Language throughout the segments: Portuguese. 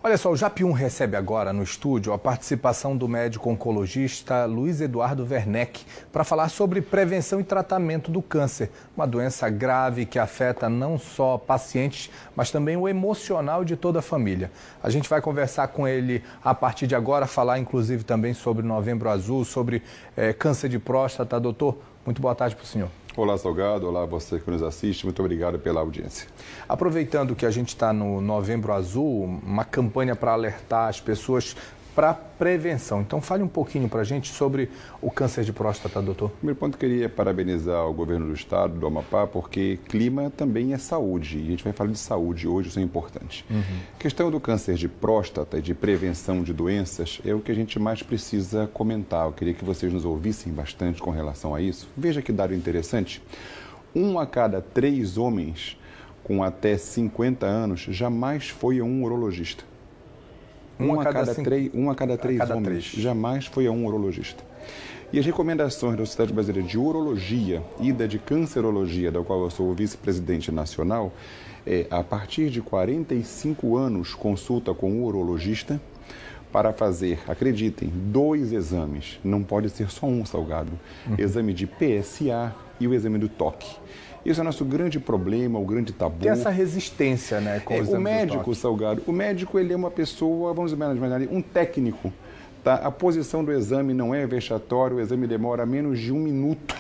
Olha só, o Japium recebe agora no estúdio a participação do médico oncologista Luiz Eduardo Werneck para falar sobre prevenção e tratamento do câncer, uma doença grave que afeta não só pacientes, mas também o emocional de toda a família. A gente vai conversar com ele a partir de agora, falar inclusive também sobre Novembro Azul, sobre câncer de próstata. Doutor, muito boa tarde para o senhor. Olá, Salgado. Olá, você que nos assiste. Muito obrigado pela audiência. Aproveitando que a gente está no Novembro Azul, uma campanha para alertar as pessoas para prevenção. Então, fale um pouquinho para a gente sobre o câncer de próstata, doutor. Primeiro ponto, queria parabenizar o governo do estado do Amapá, porque clima também é saúde. E a gente vai falar de saúde hoje, isso é importante. A questão do câncer de próstata e de prevenção de doenças é o que a gente mais precisa comentar. Eu queria que vocês nos ouvissem bastante com relação a isso. Veja que dado interessante. 1 a cada 3 homens com até 50 anos jamais foi a um urologista. Um a cada três homens jamais foi a um urologista. E as recomendações da Sociedade Brasileira de Urologia e da de Cancerologia, da qual eu sou o vice-presidente nacional, é a partir de 45 anos consulta com o urologista para fazer, acreditem, 2 exames. Não pode ser só um, Salgado. Exame de PSA e o exame do toque. Isso é o nosso grande problema, o grande tabu. Tem essa resistência, né, com o exame o médico, Salgado, o médico ele é uma pessoa, vamos imaginar, um técnico. Tá? A posição do exame não é vexatória, o exame demora menos de 1 minuto.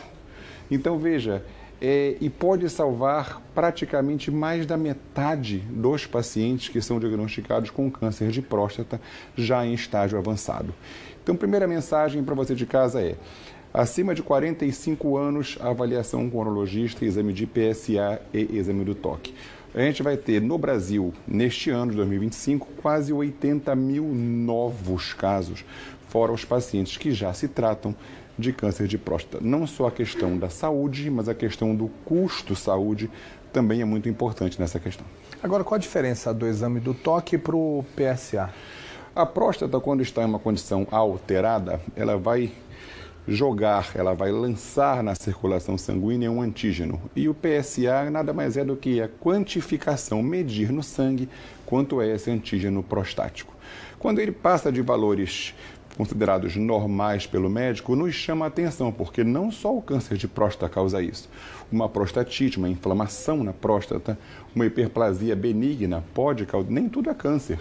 Então, veja, e pode salvar praticamente mais da metade dos pacientes que são diagnosticados com câncer de próstata já em estágio avançado. Então, primeira mensagem para você de casa é: acima de 45 anos, avaliação com urologista, exame de PSA e exame do toque. A gente vai ter no Brasil, neste ano de 2025, quase 80 mil novos casos, fora os pacientes que já se tratam de câncer de próstata. Não só a questão da saúde, mas a questão do custo saúde também é muito importante nessa questão. Agora, qual a diferença do exame do toque para o PSA? A próstata, quando está em uma condição alterada, ela vai lançar na circulação sanguínea um antígeno. E o PSA nada mais é do que a quantificação, medir no sangue quanto é esse antígeno prostático. Quando ele passa de valores considerados normais pelo médico, nos chama a atenção, porque não só o câncer de próstata causa isso. Uma prostatite, uma inflamação na próstata, uma hiperplasia benigna pode causar, nem tudo é câncer,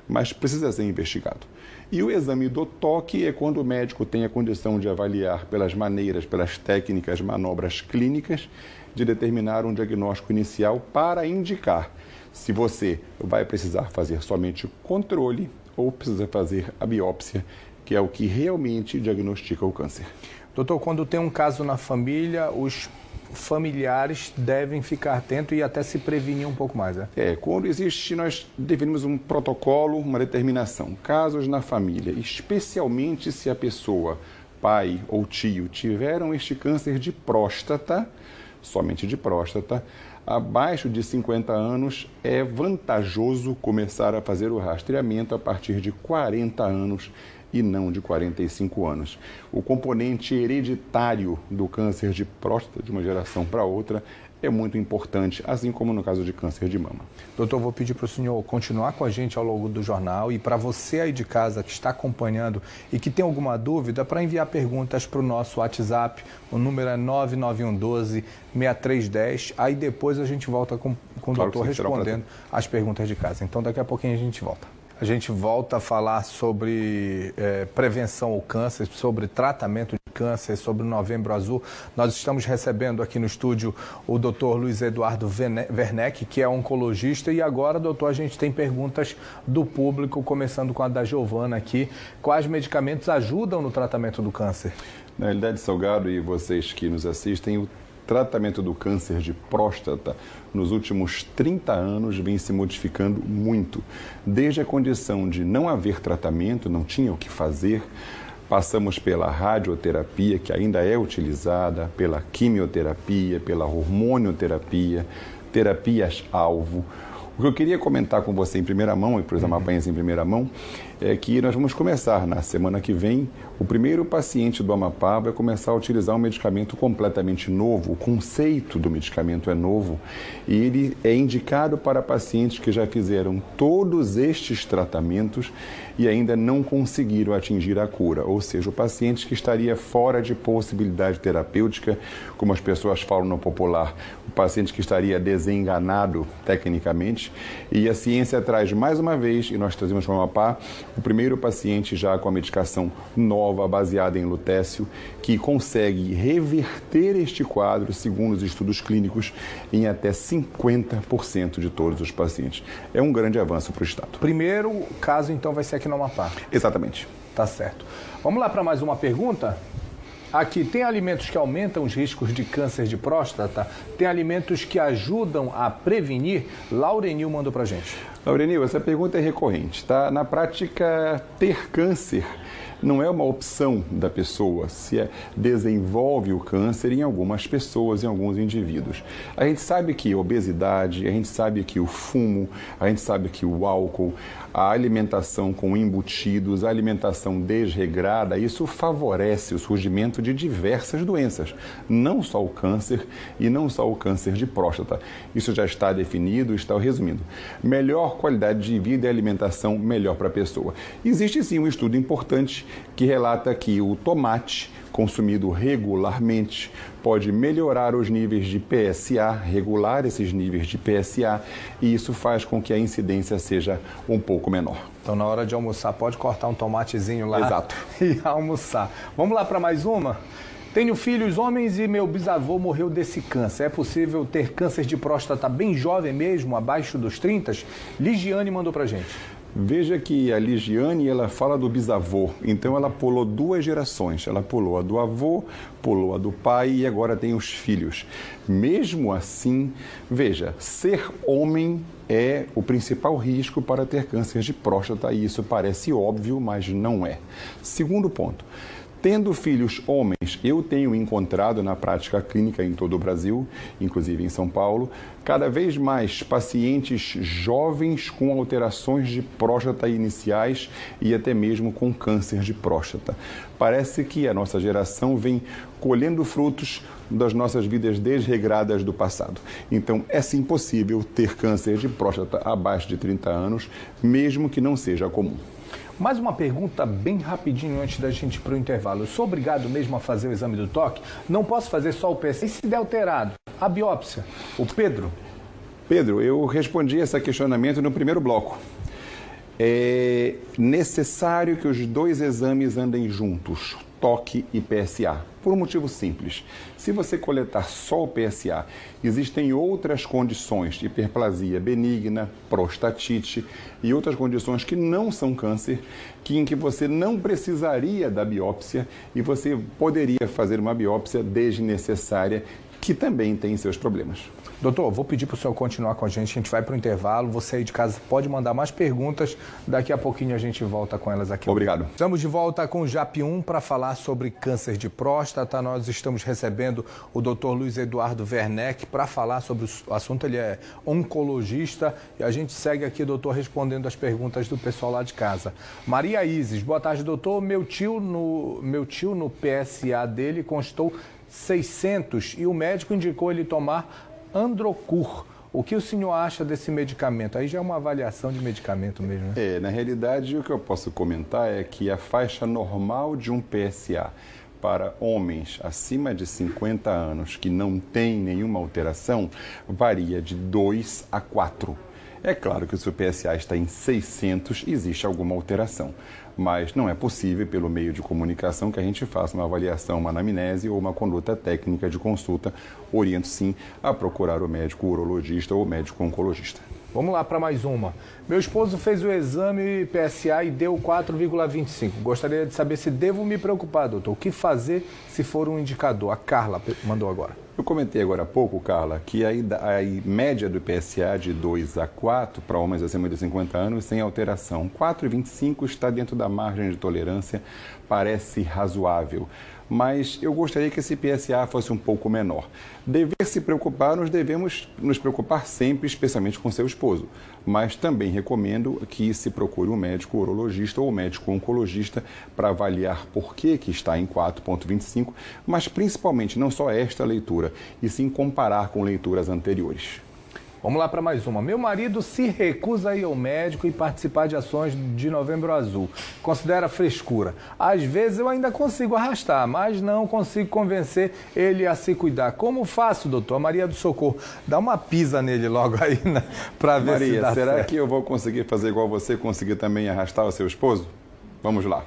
mas precisa ser investigado. E o exame do toque é quando o médico tem a condição de avaliar pelas maneiras, pelas técnicas, manobras clínicas, de determinar um diagnóstico inicial para indicar se você vai precisar fazer somente o controle ou precisa fazer a biópsia, que é o que realmente diagnostica o câncer. Doutor, quando tem um caso na família, os familiares devem ficar atentos e até se prevenir um pouco mais, né? Quando existe, nós definimos um protocolo, uma determinação. Casos na família, especialmente se a pessoa, pai ou tio, tiveram este câncer de próstata, somente de próstata, abaixo de 50 anos, é vantajoso começar a fazer o rastreamento a partir de 40 anos e não de 45 anos. O componente hereditário do câncer de próstata de uma geração para outra é muito importante, assim como no caso de câncer de mama. Doutor, vou pedir para o senhor continuar com a gente ao longo do jornal e para você aí de casa que está acompanhando e que tem alguma dúvida, para enviar perguntas para o nosso WhatsApp, o número é 99112-6310, aí depois a gente volta com o doutor respondendo as perguntas de casa. Então daqui a pouquinho a gente volta. A gente volta a falar sobre prevenção ao câncer, sobre tratamento de câncer, sobre o Novembro Azul. Nós estamos recebendo aqui no estúdio o doutor Luiz Eduardo Werneck, que é oncologista. E agora, doutor, a gente tem perguntas do público, começando com a da Giovana aqui. Quais medicamentos ajudam no tratamento do câncer? Na realidade, Salgado, e vocês que nos assistem, o tratamento do câncer de próstata nos últimos 30 anos vem se modificando muito. Desde a condição de não haver tratamento, não tinha o que fazer, passamos pela radioterapia, que ainda é utilizada, pela quimioterapia, pela hormonioterapia, terapias-alvo. O que eu queria comentar com você em primeira mão, e para os amapaenses em primeira mão, é que nós vamos começar na semana que vem, o primeiro paciente do Amapá vai começar a utilizar um medicamento completamente novo, o conceito do medicamento é novo, e ele é indicado para pacientes que já fizeram todos estes tratamentos e ainda não conseguiram atingir a cura, ou seja, o paciente que estaria fora de possibilidade terapêutica, como as pessoas falam no popular, o paciente que estaria desenganado tecnicamente, e a ciência traz mais uma vez, e nós trazemos para o Amapá, o primeiro paciente já com a medicação nova, baseada em lutécio, que consegue reverter este quadro, segundo os estudos clínicos, em até 50% de todos os pacientes. É um grande avanço para o Estado. Primeiro caso, então, vai ser aqui no Amapá. Exatamente. Tá certo. Vamos lá para mais uma pergunta? Aqui, tem alimentos que aumentam os riscos de câncer de próstata? Tem alimentos que ajudam a prevenir? Laurenil mandou pra gente. Laurenil, essa pergunta é recorrente, tá? Na prática, ter câncer não é uma opção da pessoa, se desenvolve o câncer em algumas pessoas, em alguns indivíduos. A gente sabe que a obesidade, a gente sabe que o fumo, a gente sabe que o álcool, a alimentação com embutidos, a alimentação desregrada, isso favorece o surgimento de diversas doenças, não só o câncer e não só o câncer de próstata. Isso já está definido, está resumindo. Melhor qualidade de vida e alimentação melhor para a pessoa. Existe sim um estudo importante que relata que o tomate consumido regularmente pode melhorar os níveis de PSA, regular esses níveis de PSA, e isso faz com que a incidência seja um pouco menor. Então, na hora de almoçar, pode cortar um tomatezinho lá. Exato. E almoçar. Vamos lá para mais uma? Tenho filhos homens e meu bisavô morreu desse câncer. É possível ter câncer de próstata bem jovem mesmo, abaixo dos 30? Ligiane mandou pra gente. Veja que a Ligiane, ela fala do bisavô, então ela pulou 2 gerações. Ela pulou a do avô, pulou a do pai e agora tem os filhos. Mesmo assim, veja, ser homem é o principal risco para ter câncer de próstata e isso parece óbvio, mas não é. Segundo ponto. Tendo filhos homens, eu tenho encontrado na prática clínica em todo o Brasil, inclusive em São Paulo, cada vez mais pacientes jovens com alterações de próstata iniciais e até mesmo com câncer de próstata. Parece que a nossa geração vem colhendo frutos das nossas vidas desregradas do passado. Então, é sim possível ter câncer de próstata abaixo de 30 anos, mesmo que não seja comum. Mais uma pergunta bem rapidinho antes da gente ir para o intervalo. Eu sou obrigado mesmo a fazer o exame do toque? Não posso fazer só o PSA? E se der alterado? A biópsia? O Pedro? Pedro, eu respondi esse questionamento no primeiro bloco. É necessário que os 2 exames andem juntos, toque e PSA, por um motivo simples. Se você coletar só o PSA, existem outras condições, hiperplasia benigna, prostatite e outras condições que não são câncer, em que você não precisaria da biópsia e você poderia fazer uma biópsia desnecessária, que também tem seus problemas. Doutor, vou pedir para o senhor continuar com a gente vai para o intervalo, você aí de casa pode mandar mais perguntas, daqui a pouquinho a gente volta com elas aqui. Obrigado. Estamos de volta com o JAP1 para falar sobre câncer de próstata, nós estamos recebendo o doutor Luiz Eduardo Werneck para falar sobre o assunto, ele é oncologista e a gente segue aqui, doutor, respondendo as perguntas do pessoal lá de casa. Maria Isis, boa tarde, doutor, meu tio no PSA dele constou 600 e o médico indicou ele tomar Androcur. O que o senhor acha desse medicamento? Aí já é uma avaliação de medicamento mesmo, né? Na realidade, o que eu posso comentar é que a faixa normal de um PSA para homens acima de 50 anos que não tem nenhuma alteração varia de 2 a 4. É claro que se o PSA está em 600, existe alguma alteração, mas não é possível, pelo meio de comunicação, que a gente faça uma avaliação, uma anamnese ou uma conduta técnica de consulta. Oriento sim a procurar o médico urologista ou o médico oncologista. Vamos lá para mais uma. Meu esposo fez o exame PSA e deu 4,25. Gostaria de saber se devo me preocupar, doutor. O que fazer se for um indicador? A Carla mandou agora. Eu comentei agora há pouco, Carla, que a média do PSA de 2 a 4 para homens acima de 50 anos sem alteração. 4,25 está dentro da margem de tolerância, parece razoável. mas eu gostaria que esse PSA fosse um pouco menor. Dever se preocupar, nós devemos nos preocupar sempre, especialmente com seu esposo, mas também recomendo que se procure um médico urologista ou um médico oncologista para avaliar por que está em 4,25, mas principalmente não só esta leitura, e sim comparar com leituras anteriores. Vamos lá para mais uma. Meu marido se recusa a ir ao médico e participar de ações de Novembro Azul. Considera frescura. Às vezes eu ainda consigo arrastar, mas não consigo convencer ele a se cuidar. Como faço, doutor? A Maria do Socorro, dá uma pisa nele logo aí, né, para ver se dá Maria, será certo. que eu vou conseguir fazer igual você, conseguir também arrastar o seu esposo? Vamos lá.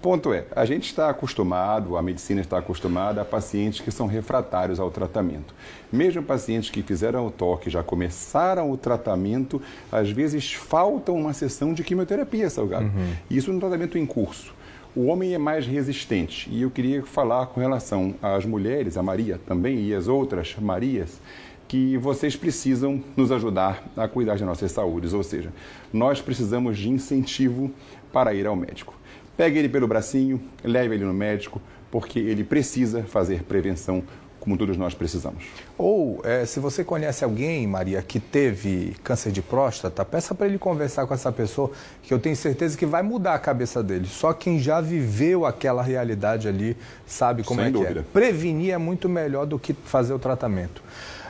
Ponto é, a gente está acostumado, a medicina está acostumada a pacientes que são refratários ao tratamento. Mesmo pacientes que fizeram o toque, já começaram o tratamento, às vezes falta uma sessão de quimioterapia, Salgado. Isso no tratamento em curso. O homem é mais resistente e eu queria falar com relação às mulheres, a Maria também e as outras Marias, que vocês precisam nos ajudar a cuidar de nossas saúdes, ou seja, nós precisamos de incentivo para ir ao médico. Pegue ele pelo bracinho, leve ele no médico, porque ele precisa fazer prevenção, como todos nós precisamos. Ou, se você conhece alguém, Maria, que teve câncer de próstata, peça para ele conversar com essa pessoa, que eu tenho certeza que vai mudar a cabeça dele. Só quem já viveu aquela realidade ali sabe como Sem é dúvida. que é. Prevenir é muito melhor do que fazer o tratamento.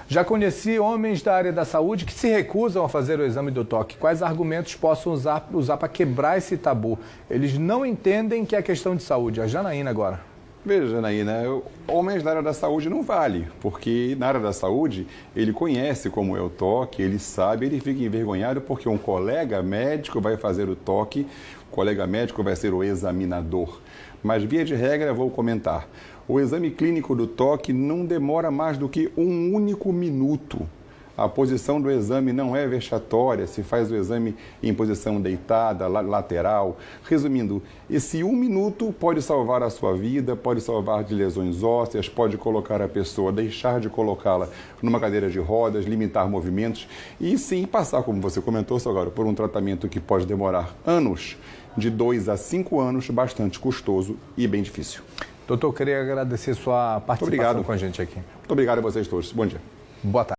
Já conheci homens da área da saúde que se recusam a fazer o exame do toque. Quais argumentos posso usar para quebrar esse tabu? Eles não entendem que é questão de saúde. A Janaína agora. Veja, Janaína, homens da área da saúde não vale, porque na área da saúde ele conhece como é o toque, ele sabe, ele fica envergonhado porque um colega médico vai fazer o toque, o colega médico vai ser o examinador. Mas, via de regra, vou comentar. O exame clínico do toque não demora mais do que um único minuto. A posição do exame não é vexatória, se faz o exame em posição deitada, lateral. Resumindo, esse 1 minuto pode salvar a sua vida, pode salvar de lesões ósseas, pode colocar a pessoa, deixar de colocá-la numa cadeira de rodas, limitar movimentos e sim passar, como você comentou, Salgado, por um tratamento que pode demorar anos, de 2 a 5 anos, bastante custoso e bem difícil. Doutor, eu queria agradecer sua participação com a gente aqui. Muito obrigado a vocês todos. Bom dia. Boa tarde.